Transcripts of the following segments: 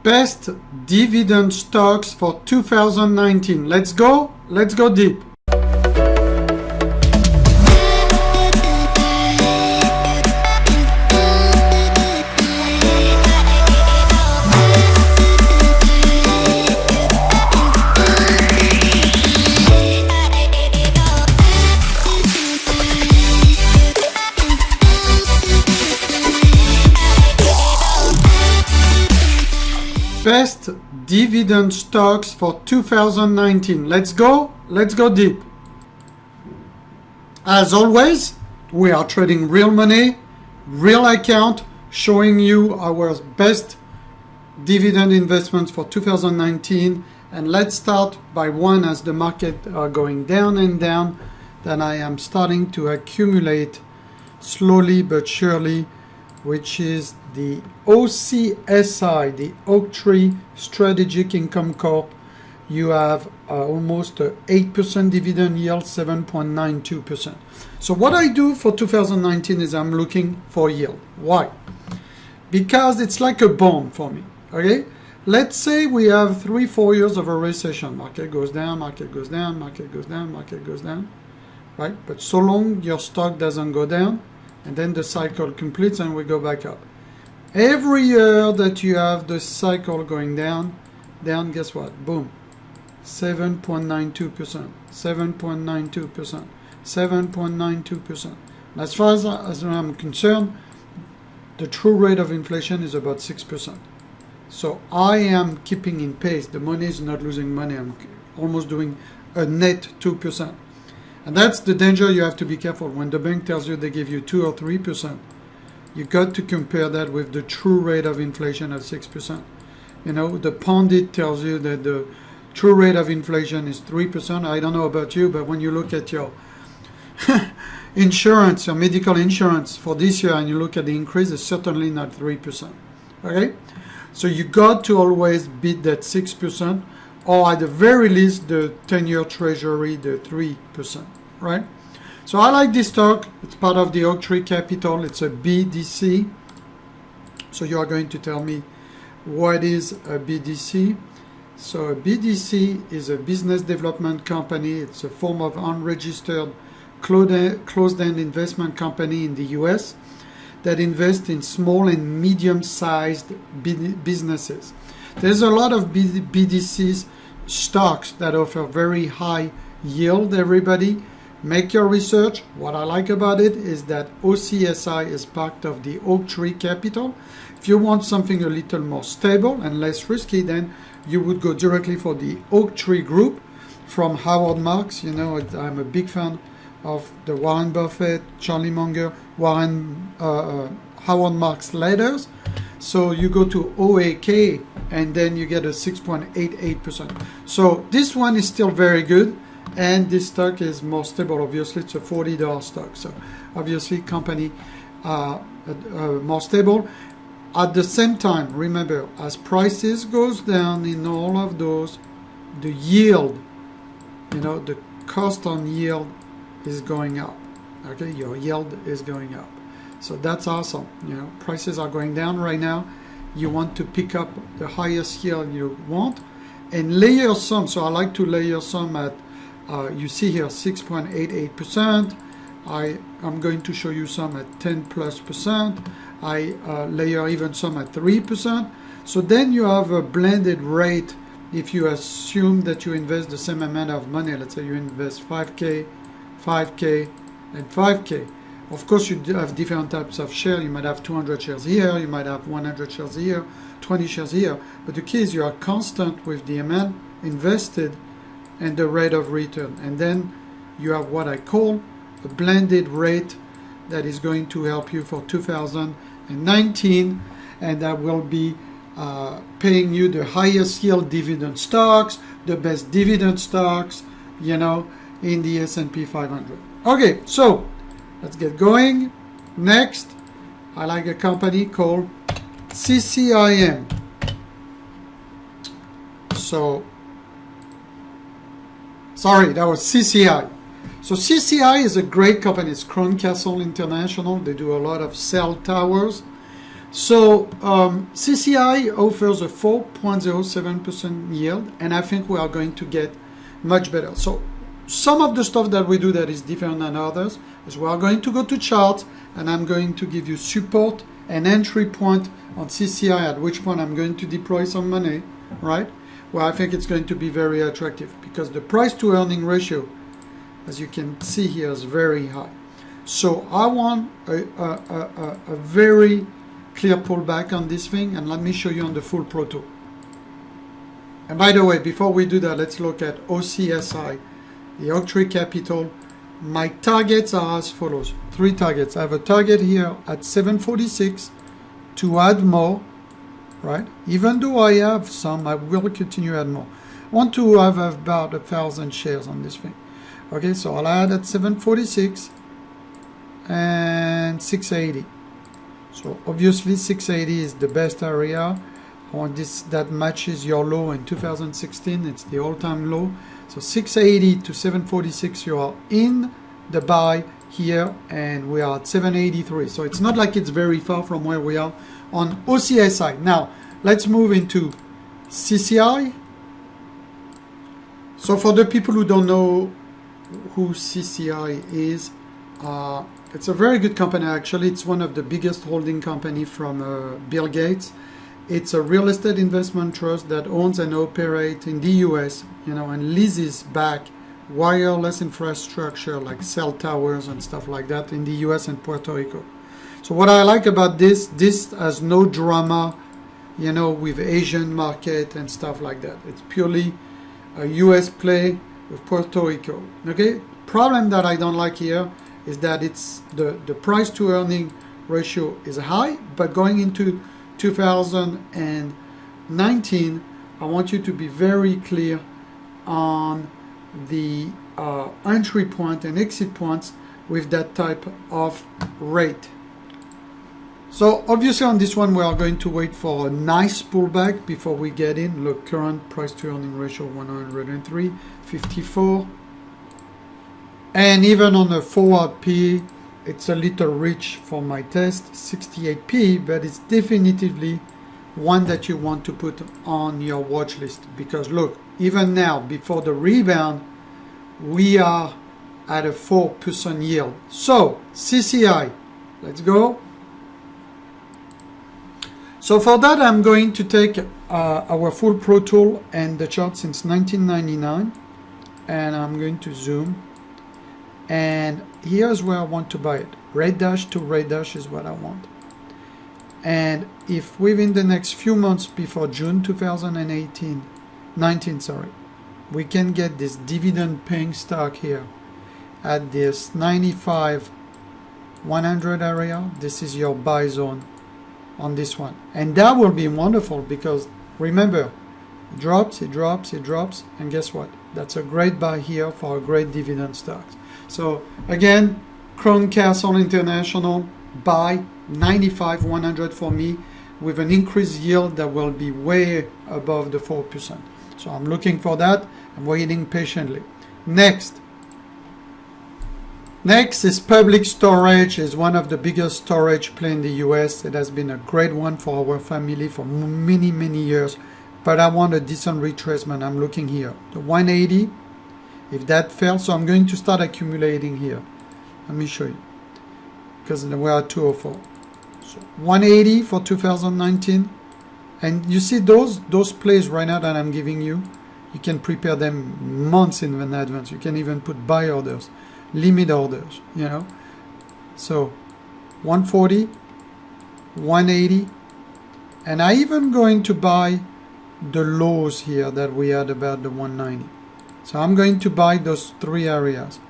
Best dividend stocks for 2019. Let's go deep. Best dividend stocks for 2019. Let's go deep. As always, we are trading real money, real account, showing you our best dividend investments for 2019. And let's start by one. As the market are going down and down, then I am starting to accumulate slowly but surely, which is the OCSI, the Oaktree Strategic Income Corp. You have almost 8% dividend yield, 7.92%. So what I do for 2019 is I'm looking for yield. Why? Because it's like a bond for me, okay? Let's say we have 3-4 years of a recession. Market goes down, market goes down, market goes down, market goes down, right? But so long your stock doesn't go down, and then the cycle completes and we go back up. Every year that you have the cycle going down, guess what? Boom. 7.92%, 7.92%, 7.92%. As far as I'm concerned, the true rate of inflation is about 6%. So I am keeping in pace. The money is not losing money. I'm almost doing a net 2%. And that's the danger. You have to be careful. When the bank tells you they give you 2 or 3%, you got to compare that with the true rate of inflation at 6%. You know, the pundit tells you that the true rate of inflation is 3%. I don't know about you, but when you look at your insurance, your medical insurance for this year, and you look at the increase, it's certainly not 3%. Okay? So you got to always beat that 6%, or at the very least, the 10-year treasury, the 3%, right? So I like this stock. It's part of the Oaktree Capital. It's a BDC. So you are going to tell me what is a BDC. So a BDC is a business development company. It's a form of unregistered closed-end investment company in the US that invests in small and medium-sized businesses. There's a lot of BDCs stocks that offer very high yield, everybody. Make your research. What I like about it is that OCSI is part of the Oaktree Capital. If you want something a little more stable and less risky, then you would go directly for the Oaktree Group from Howard Marks. You know, I'm a big fan of the Warren Buffett, Charlie Munger, Howard Marks letters. So you go to OAK and then you get a 6.88%. So this one is still very good. And this stock is more stable. Obviously, it's a $40 stock. So obviously, company more stable. At the same time, remember, as prices goes down in all of those, the yield, you know, the cost on yield is going up. Okay, your yield is going up. So that's awesome. You know, prices are going down right now. You want to pick up the highest yield you want and layer some. So I like to layer some at you see here 6.88%. I'm going to show you some at 10+%. I layer even some at 3%. So then you have a blended rate if you assume that you invest the same amount of money. Let's say you invest 5K, 5K, and 5K. Of course, you have different types of shares. You might have 200 shares here. You might have 100 shares here, 20 shares here. But the key is you are constant with the amount invested and the rate of return. And then you have what I call a blended rate that is going to help you for 2019, and that will be paying you the highest yield dividend stocks, the best dividend stocks, you know, in the S&P 500. Okay, so let's get going. Next, I like a company called CCIM. So sorry, that was CCI. So CCI is a great company. It's Crown Castle International. They do a lot of cell towers. So CCI offers a 4.07% yield, and I think we are going to get much better. So some of the stuff that we do that is different than others is we are going to go to chart, and I'm going to give you support and entry point on CCI, at which point I'm going to deploy some money, right? Well, I think it's going to be very attractive because the price to earning ratio, as you can see here, is very high. So I want a very clear pullback on this thing, and let me show you on the full Pro Tool. And by the way, before we do that, let's look at OCSI, the Oaktree Capital. My targets are as follows. 3 targets. I have a target here at 746 to add more, right? Even though I have some, I will continue to add more. I want to have about 1,000 shares on this thing. Okay, so I'll add at 746 and 680. So obviously 680 is the best area. I want this that matches your low in 2016. It's the all-time low. So 680 to 746, you are in the buy here, and we are at 783. So it's not like it's very far from where we are on OCSI. Now let's move into CCI. So for the people who don't know who CCI is, it's a very good company actually. It's one of the biggest holding company from Bill Gates. It's a real estate investment trust that owns and operates in the US, and leases back wireless infrastructure like cell towers and stuff like that in the US and Puerto Rico. So what I like about this has no drama, with Asian market and stuff like that. It's purely a US play with Puerto Rico. Okay, problem that I don't like here is that it's the price to earning ratio is high, but going into 2019, I want you to be very clear on the entry point and exit points with that type of rate. So obviously on this one we are going to wait for a nice pullback before we get in. Look, current price to earning ratio 103.54, and even on the forward P, it's a little rich for my test, 68p, but it's definitively one that you want to put on your watch list, because look, even now before the rebound, we are at a 4% yield. So CCI, let's go. So for that, I'm going to take our full Pro Tool and the chart since 1999, and I'm going to zoom. And here's where I want to buy it. Red dash to red dash is what I want. And if within the next few months before June 2019, we can get this dividend paying stock here at this 95 100 area, this is your buy zone on this one. And that will be wonderful because remember, it drops, it drops, it drops, and guess what? That's a great buy here for a great dividend stocks. So again, Crown Castle International, buy 95 100 for me with an increased yield that will be way above the 4%. So I'm looking for that. I'm waiting patiently. Next is Public Storage. Is one of the biggest storage play in the US. It has been a great one for our family for many years. But I want a decent retracement. I'm looking here. The 180. If that fails, so I'm going to start accumulating here. Let me show you. Because we are at 204. So 180 for 2019. And you see those plays right now that I'm giving you, you can prepare them months in advance. You can even put buy orders, limit orders, So 140, 180. And I even going to buy the lows here that we had about the 190. So I'm going to buy those 3 areas.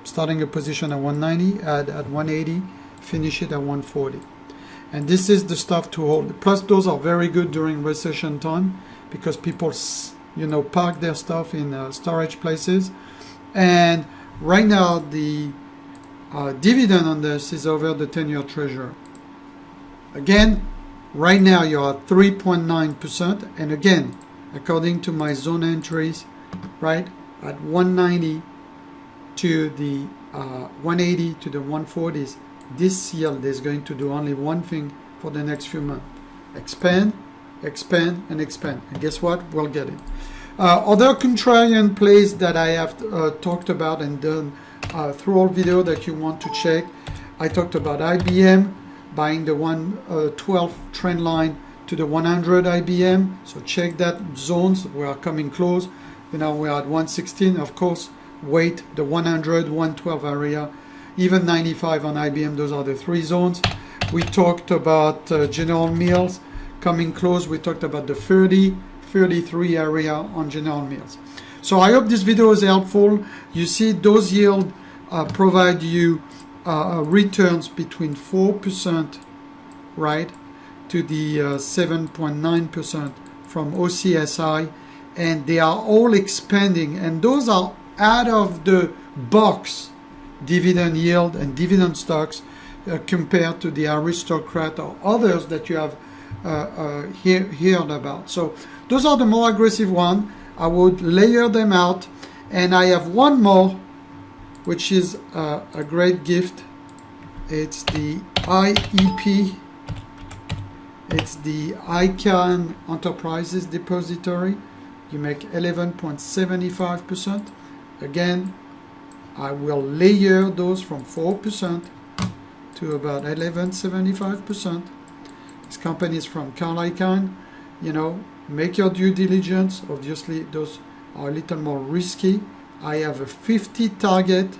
Starting a position at 190, add at 180, finish it at 140. And this is the stuff to hold. Plus those are very good during recession time because people, park their stuff in storage places. And right now the dividend on this is over the 10-year treasury. Again, right now you're at 3.9%. And again, according to my zone entries, right, at 190 to the 180 to the 140s, this yield is going to do only one thing for the next few months. Expand, expand, and expand. And guess what? We'll get it. Other contrarian plays that I have talked about and done through all video that you want to check. I talked about IBM, buying the 112 trend line to the 100 IBM. So check that zones. We are coming close. You know, we're at 116. Of course, wait the 100, 112 area, even 95 on IBM. Those are the three zones. We talked about General Mills coming close. We talked about the 30, 33 area on General Mills. So I hope this video is helpful. You see those yields provide you returns between 4%, right, to the 7.9% from OCSI, and they are all expanding, and those are out of the box dividend yield and dividend stocks compared to the aristocrat or others that you have heard about. So those are the more aggressive one. I would layer them out, and I have one more, which is a great gift. It's the IEP. It's the ICANN Enterprises Depository. You make 11.75%. Again, I will layer those from 4% to about 11.75%. This company is from Carl Icahn. You know, make your due diligence. Obviously, those are a little more risky. I have a 50 target,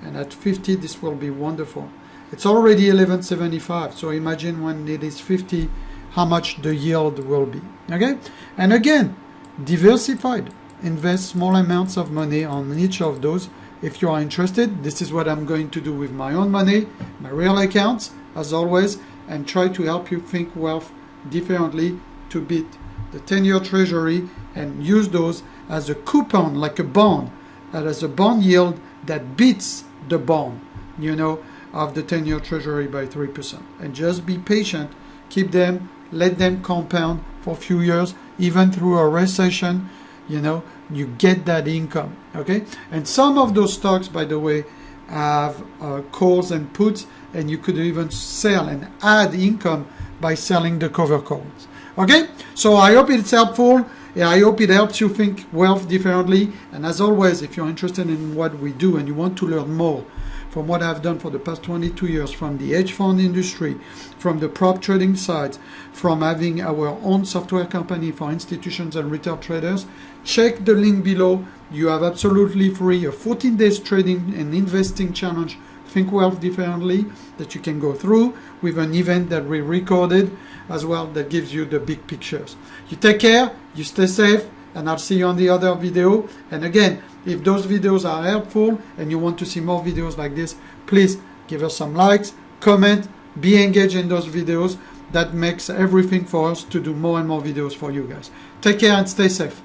and at 50, this will be wonderful. It's already 11.75, so imagine when it is 50, how much the yield will be. Okay, and again, diversified. Invest small amounts of money on each of those. If you are interested, this is what I'm going to do with my own money, my real accounts, as always, and try to help you think wealth differently to beat the 10-year treasury and use those as a coupon, like a bond, that as a bond yield that beats the bond, you know, of the 10-year treasury by 3%. And just be patient, keep them, let them compound for a few years, even through a recession, you know, you get that income, okay? And some of those stocks, by the way, have calls and puts, and you could even sell and add income by selling the cover calls. Okay, so I hope it's helpful. I hope it helps you think wealth differently. And as always, if you're interested in what we do and you want to learn more from what I've done for the past 22 years, from the hedge fund industry, from the prop trading side, from having our own software company for institutions and retail traders, check the link below. You have absolutely free a 14 days trading and investing challenge, Think Wealth Differently, that you can go through with an event that we recorded as well that gives you the big pictures. You take care, you stay safe, and I'll see you on the other video. And again, if those videos are helpful and you want to see more videos like this, please give us some likes, comment, be engaged in those videos. That makes everything for us to do more and more videos for you guys. Take care and stay safe.